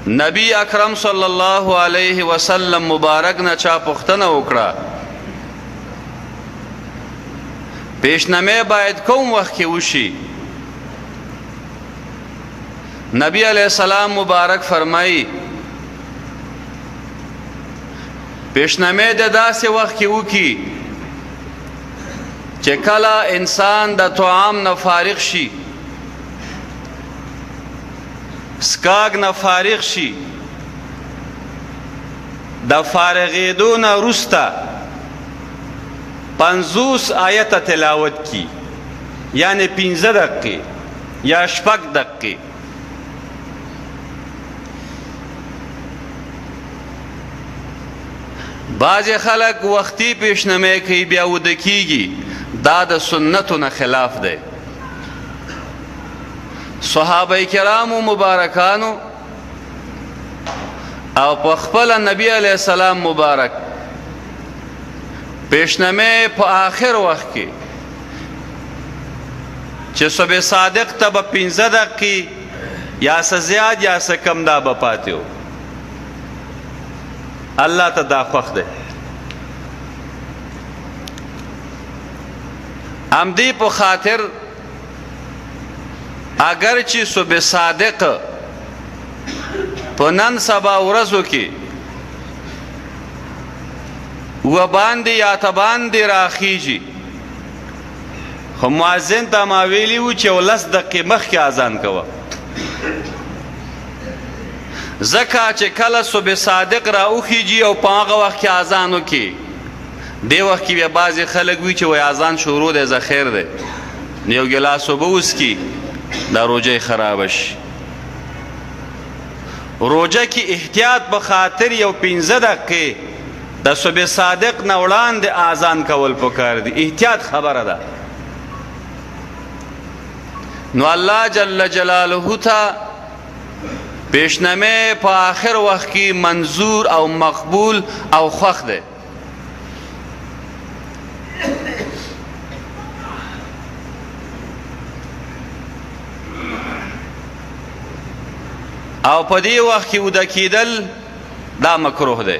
نبی اکرم صلی الله علیه وسلم مبارک نه چا پوښتنه وکړه پیشنمه باید کوم وخت کې وشي؟ نبی علیہ السلام مبارک فرمائی پیشنمه د داسې وخت کې وکي چې کله انسان د طعام نه فارغ شي، سکاگ نه فارغ شي، د فارغېدو نه وروسته 50 آیته تلاوت کی، یعنی 15 دقیقې یا 6 دقیقې. بعض خلک وختي پیشنمه کوي بیا وده کیږي، دا د سنتو نه خلاف دی. صحابه کرامو مبارکانو او په خپل نبی علیہ السلام مبارک پیشنمه په آخر وخت کې چې صبح صادق ته به 15 دقیقې یا څه زیات یا څه کم دا به پاتې و. الله ته دا خوښ دی. همدې په خاطر اگر چې صبح صادق په نن سبا ورځو کې و باندې یا ته باندې راخیږي، خو مؤذن ته ما ویلي وو چې 10 دقیقې مخکې اذان کوه، ځکه چې کله صبح صادق را وخیږي او په هغه وخت کې اذان وکړي، دې وخت کې بیا بعضې خلک وي چې وایي اذان شروع دی زه خیر دی یو ګیلاس اوبه وڅکي دا روژه یې خرابه شي. روژه کې احتیاط په خاطر یو 15 دقیقې د صبح صادق نه وړاندې اذان کول پکار دي، احتیاط خبره ده. نو الله جل جلاله ته پیشنمه په آخر وخت کې منظور او مقبول او خوښ دی. او په دې وخت کې وده کېدل دا مکروه دی.